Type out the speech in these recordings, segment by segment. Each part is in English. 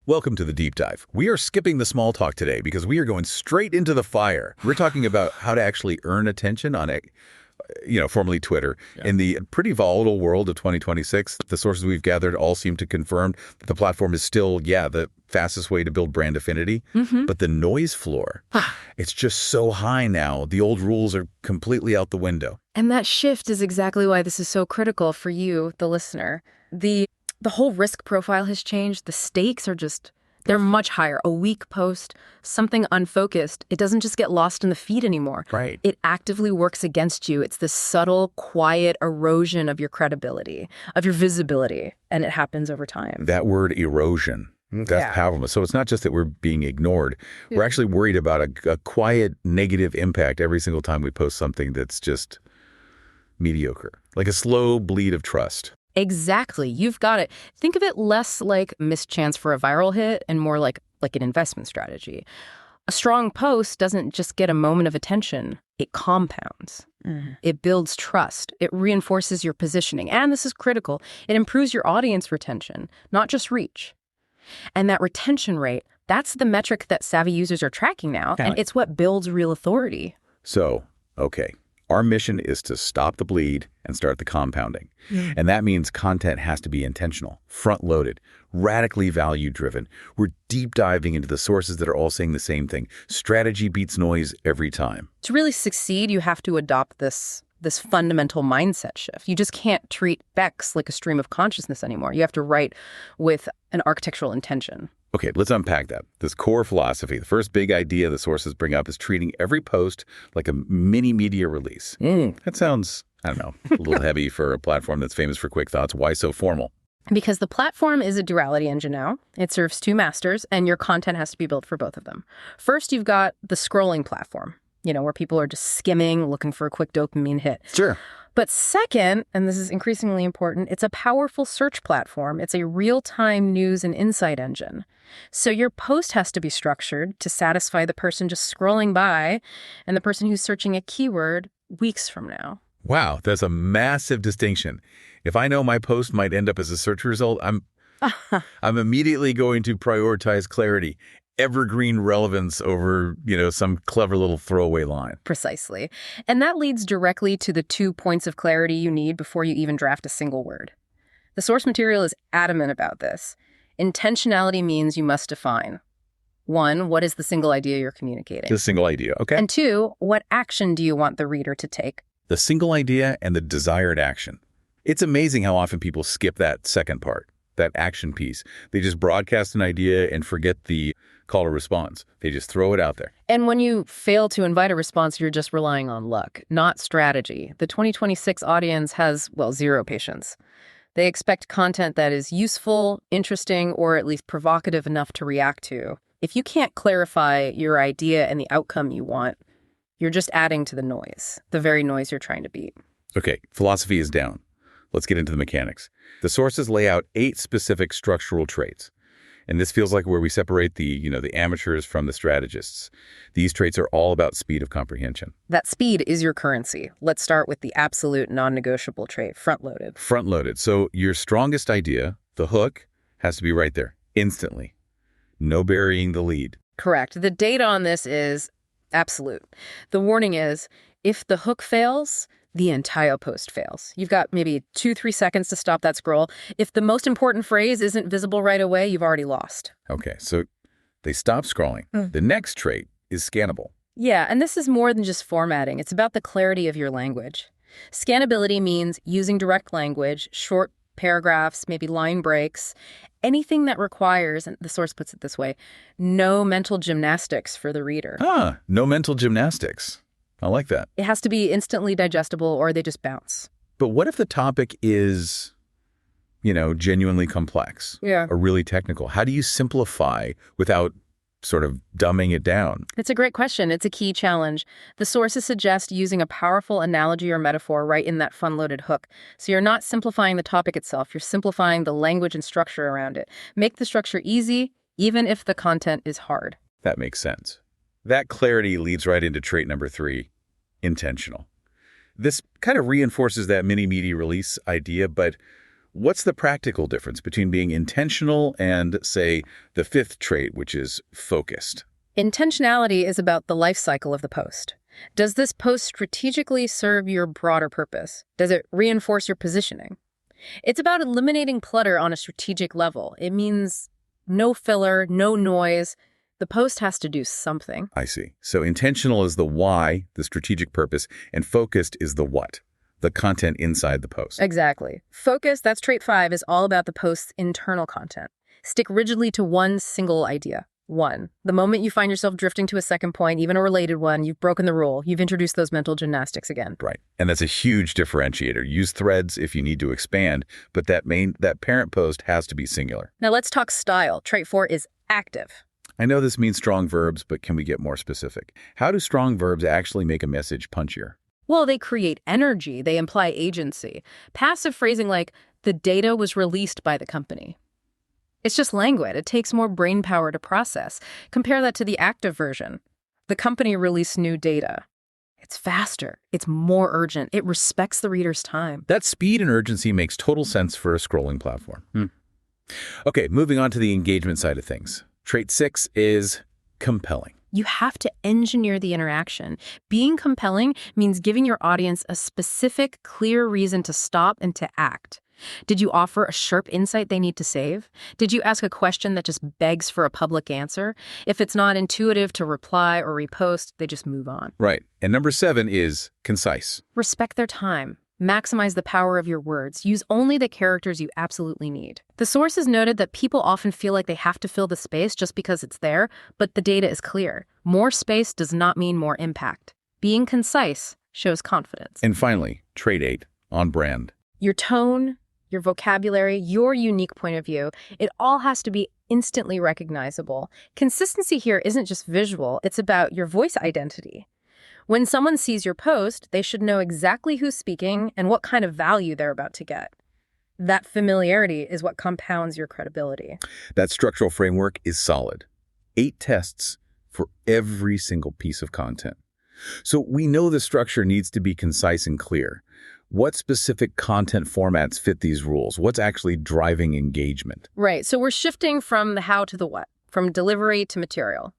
Welcome to the deep dive. We are skipping the small talk today because we are going straight into the fire. We're talking about how to actually earn attention on formerly Twitter. Yeah. In the pretty volatile world of 2026, the sources we've gathered all seem to confirm that the platform is still, the fastest way to build brand affinity. But the noise floor, it's just so high now. The old rules are completely out the window. And that shift is exactly why this is so critical for you, the listener. The whole risk profile has changed. The stakes are they're much higher. A weak post, something unfocused, it doesn't just get lost in the feed anymore. Right. It actively works against you. It's this subtle, quiet erosion of your credibility, of your visibility, and it happens over time. That word erosion, that's powerful. So it's not just that we're being ignored. We're actually worried about a quiet negative impact every single time we post something that's just mediocre, like a slow bleed of trust. Exactly. You've got it. Think of it less like missed chance for a viral hit and more like an investment strategy. A strong post doesn't just get a moment of attention. It compounds. It builds trust. It reinforces your positioning. And this is critical. It improves your audience retention, not just reach. And that retention rate, that's the metric that savvy users are tracking now. And it's what builds real authority. So, okay. Our mission is to stop the bleed and start the compounding. And that means content has to be intentional, front-loaded, radically value-driven. We're deep diving into the sources that are all saying the same thing. Strategy beats noise every time. To really succeed, you have to adopt this fundamental mindset shift. You just can't treat Bex like a stream of consciousness anymore. You have to write with an architectural intention. Okay, let's unpack that. This core philosophy, the first big idea the sources bring up is treating every post like a mini media release. That sounds, a little heavy for a platform that's famous for quick thoughts. Why so formal? Because the platform is a duality engine now. It serves two masters, and your content has to be built for both of them. First, you've got the scrolling platform, where people are just skimming, looking for a quick dopamine hit. Sure. But second, and this is increasingly important, it's a powerful search platform. It's a real-time news and insight engine. So your post has to be structured to satisfy the person just scrolling by and the person who's searching a keyword weeks from now. Wow, that's a massive distinction. If I know my post might end up as a search result, I'm immediately going to prioritize clarity, evergreen relevance over, some clever little throwaway line. Precisely. And that leads directly to the 2 points of clarity you need before you even draft a single word. The source material is adamant about this. Intentionality means you must define. 1, what is the single idea you're communicating? The single idea, okay. And 2, what action do you want the reader to take? The single idea and the desired action. It's amazing how often people skip that second part, that action piece. They just broadcast an idea and forget the call to response. They just throw it out there. And when you fail to invite a response, you're just relying on luck, not strategy. The 2026 audience has, zero patience. They expect content that is useful, interesting, or at least provocative enough to react to. If you can't clarify your idea and the outcome you want, you're just adding to the noise, the very noise you're trying to beat. Okay, philosophy is down. Let's get into the mechanics. The sources lay out 8 specific structural traits. And this feels like where we separate the amateurs from the strategists. These traits are all about speed of comprehension. That speed is your currency. Let's start with the absolute non-negotiable trait, front-loaded. Front-loaded. So your strongest idea, the hook, has to be right there, instantly. No burying the lead. Correct. The data on this is absolute. The warning is, if the hook fails, the entire post fails. You've got maybe 2-3 seconds to stop that scroll. If the most important phrase isn't visible right away, you've already lost. Okay, so they stop scrolling. The next trait is scannable. Yeah, and this is more than just formatting. It's about the clarity of your language. Scannability means using direct language, short paragraphs, maybe line breaks, anything that requires, and the source puts it this way, no mental gymnastics for the reader. No mental gymnastics. I like that. It has to be instantly digestible or they just bounce. But what if the topic is, genuinely complex? Yeah. Or really technical? How do you simplify without sort of dumbing it down? It's a great question. It's a key challenge. The sources suggest using a powerful analogy or metaphor right in that fun-loaded hook. So you're not simplifying the topic itself. You're simplifying the language and structure around it. Make the structure easy, even if the content is hard. That makes sense. That clarity leads right into trait number 3, intentional. This kind of reinforces that mini media release idea, but What's the practical difference between being intentional and, say, the fifth trait, which is focused? Intentionality is about the life cycle of the post. Does this post strategically serve your broader purpose? Does it reinforce your positioning? It's about eliminating clutter on a strategic level. It means no filler, no noise. The post has to do something. I see. So intentional is the why, the strategic purpose, and focused is the what, the content inside the post. Exactly. Focus, that's trait 5, is all about the post's internal content. Stick rigidly to one single idea. One. The moment you find yourself drifting to a second point, even a related one, you've broken the rule. You've introduced those mental gymnastics again. Right. And that's a huge differentiator. Use threads if you need to expand, but that parent post has to be singular. Now let's talk style. Trait 4 is active. I know this means strong verbs, but can we get more specific? How do strong verbs actually make a message punchier? Well, they create energy. They imply agency. Passive phrasing like, the data was released by the company. It's just languid. It takes more brain power to process. Compare that to the active version. The company released new data. It's faster. It's more urgent. It respects the reader's time. That speed and urgency makes total sense for a scrolling platform. Okay, moving on to the engagement side of things. Trait 6 is compelling. You have to engineer the interaction. Being compelling means giving your audience a specific, clear reason to stop and to act. Did you offer a sharp insight they need to save? Did you ask a question that just begs for a public answer? If it's not intuitive to reply or repost, they just move on. Right. And number 7 is concise. Respect their time. Maximize the power of your words. Use only the characters you absolutely need. The sources noted that people often feel like they have to fill the space just because it's there, but the data is clear. More space does not mean more impact. Being concise shows confidence. And finally, trait 8, on brand. Your tone, your vocabulary, your unique point of view, it all has to be instantly recognizable. Consistency here isn't just visual, it's about your voice identity. When someone sees your post, they should know exactly who's speaking and what kind of value they're about to get. That familiarity is what compounds your credibility. That structural framework is solid. 8 tests for every single piece of content. So we know the structure needs to be concise and clear. What specific content formats fit these rules? What's actually driving engagement? Right, so we're shifting from the how to the what, from delivery to material.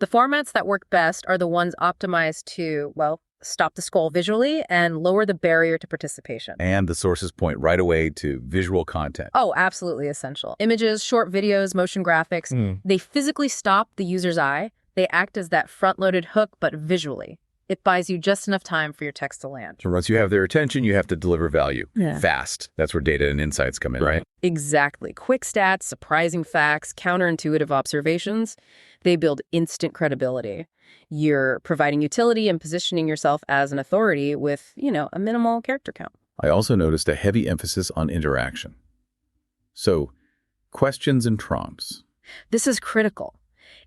The formats that work best are the ones optimized to, well, stop the scroll visually and lower the barrier to participation. And the sources point right away to visual content. Oh, absolutely essential. Images, short videos, motion graphics, they physically stop the user's eye. They act as that front-loaded hook, but visually. It buys you just enough time for your text to land. So once you have their attention, you have to deliver value. Yeah. Fast. That's where data and insights come in, right? Exactly. Quick stats, surprising facts, counterintuitive observations, they build instant credibility. You're providing utility and positioning yourself as an authority with, a minimal character count. I also noticed a heavy emphasis on interaction. So, questions and prompts. This is critical.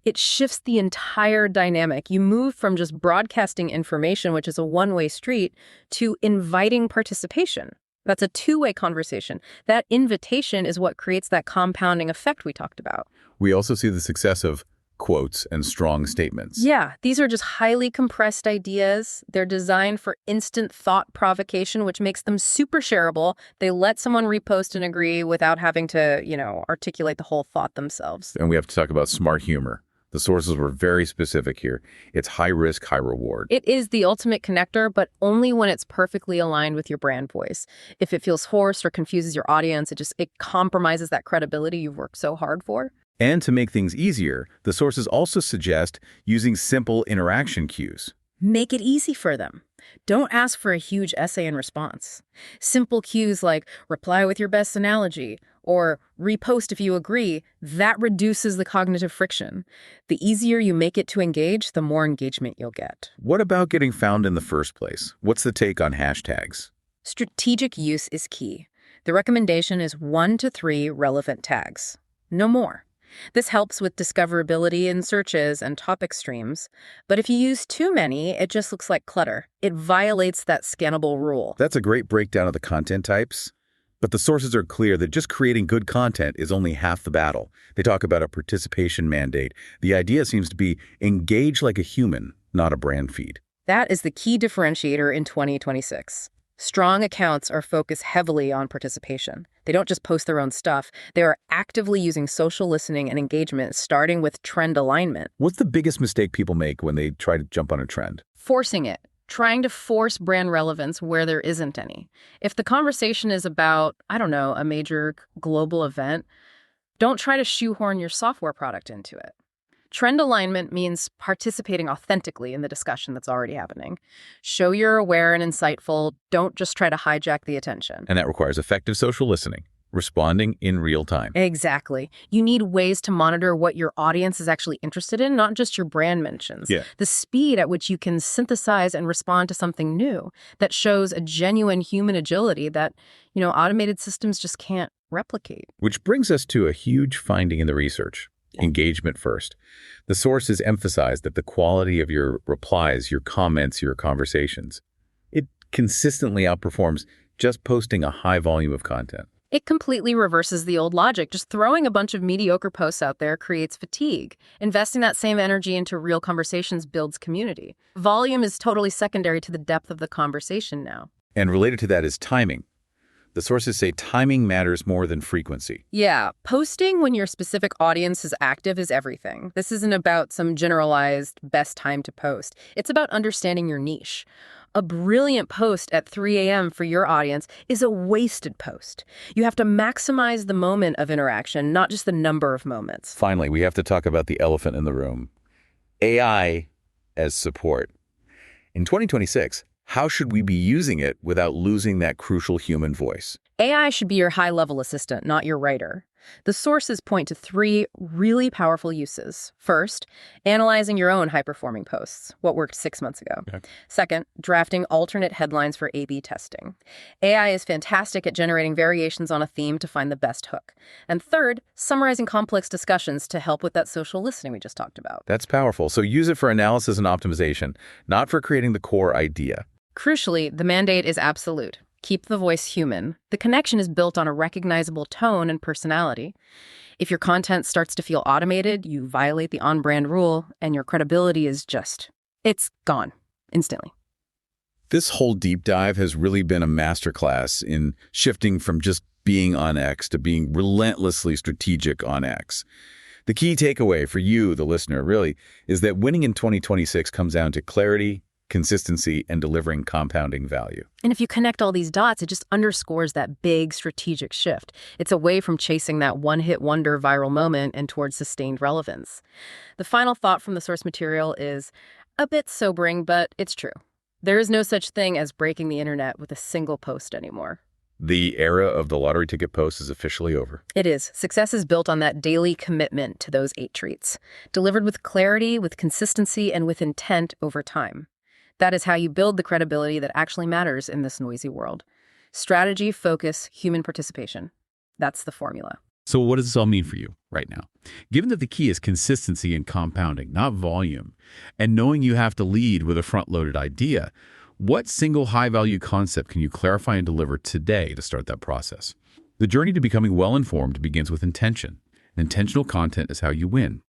It shifts the entire dynamic. You move from just broadcasting information, which is a one-way street, to inviting participation. That's a two-way conversation. That invitation is what creates that compounding effect we talked about. We also see the success of quotes and strong statements. Yeah, these are just highly compressed ideas. They're designed for instant thought provocation, which makes them super shareable. They let someone repost and agree without having to, articulate the whole thought themselves. And we have to talk about smart humor. The sources were very specific here. It's high risk, high reward. It is the ultimate connector, but only when it's perfectly aligned with your brand voice. If it feels forced or confuses your audience, it compromises that credibility you've worked so hard for. And to make things easier, the sources also suggest using simple interaction cues. Make it easy for them. Don't ask for a huge essay in response. Simple cues like reply with your best analogy or repost if you agree, that reduces the cognitive friction. The easier you make it to engage, the more engagement you'll get. What about getting found in the first place? What's the take on hashtags? Strategic use is key. The recommendation is 1 to 3 relevant tags. No more. This helps with discoverability in searches and topic streams, but if you use too many, it just looks like clutter. It violates that scannable rule. That's a great breakdown of the content types, but the sources are clear that just creating good content is only half the battle. They talk about a participation mandate. The idea seems to be engage like a human, not a brand feed. That is the key differentiator in 2026. Strong accounts are focused heavily on participation. They don't just post their own stuff. They are actively using social listening and engagement, starting with trend alignment. What's the biggest mistake people make when they try to jump on a trend? Forcing it. Trying to force brand relevance where there isn't any. If the conversation is about, I don't know, a major global event, don't try to shoehorn your software product into it. Trend alignment means participating authentically in the discussion that's already happening. Show you're aware and insightful. Don't just try to hijack the attention. And that requires effective social listening, responding in real time. Exactly. You need ways to monitor what your audience is actually interested in, not just your brand mentions. Yeah. The speed at which you can synthesize and respond to something new that shows a genuine human agility that, automated systems just can't replicate. Which brings us to a huge finding in the research. Engagement first. The sources emphasize that the quality of your replies, your comments, your conversations, it consistently outperforms just posting a high volume of content. It completely reverses the old logic. Just throwing a bunch of mediocre posts out there creates fatigue. Investing that same energy into real conversations builds community. Volume is totally secondary to the depth of the conversation now. And related to that is timing. The sources say timing matters more than frequency. Yeah, posting when your specific audience is active is everything. This isn't about some generalized best time to post. It's about understanding your niche. A brilliant post at 3 a.m. for your audience is a wasted post. You have to maximize the moment of interaction, not just the number of moments. Finally, we have to talk about the elephant in the room. AI as support. In 2026, how should we be using it without losing that crucial human voice? AI should be your high-level assistant, not your writer. The sources point to 3 really powerful uses. First, analyzing your own high-performing posts, what worked 6 months ago. Okay. Second, drafting alternate headlines for A/B testing. AI is fantastic at generating variations on a theme to find the best hook. And third, summarizing complex discussions to help with that social listening we just talked about. That's powerful. So use it for analysis and optimization, not for creating the core idea. Crucially, the mandate is absolute. Keep the voice human. The connection is built on a recognizable tone and personality. If your content starts to feel automated, you violate the on-brand rule, and your credibility is it's gone instantly. This whole deep dive has really been a masterclass in shifting from just being on X to being relentlessly strategic on X. The key takeaway for you, the listener, really, is that winning in 2026 comes down to clarity, consistency, and delivering compounding value. And if you connect all these dots, it just underscores that big strategic shift. It's away from chasing that one-hit wonder viral moment and towards sustained relevance. The final thought from the source material is a bit sobering, but it's true. There is no such thing as breaking the internet with a single post anymore. The era of the lottery ticket post is officially over. It is. Success is built on that daily commitment to those 8 treats, delivered with clarity, with consistency, and with intent over time. That is how you build the credibility that actually matters in this noisy world. Strategy, focus, human participation. That's the formula. So what does this all mean for you right now? Given that the key is consistency and compounding, not volume, and knowing you have to lead with a front-loaded idea, what single high-value concept can you clarify and deliver today to start that process? The journey to becoming well-informed begins with intention. Intentional content is how you win.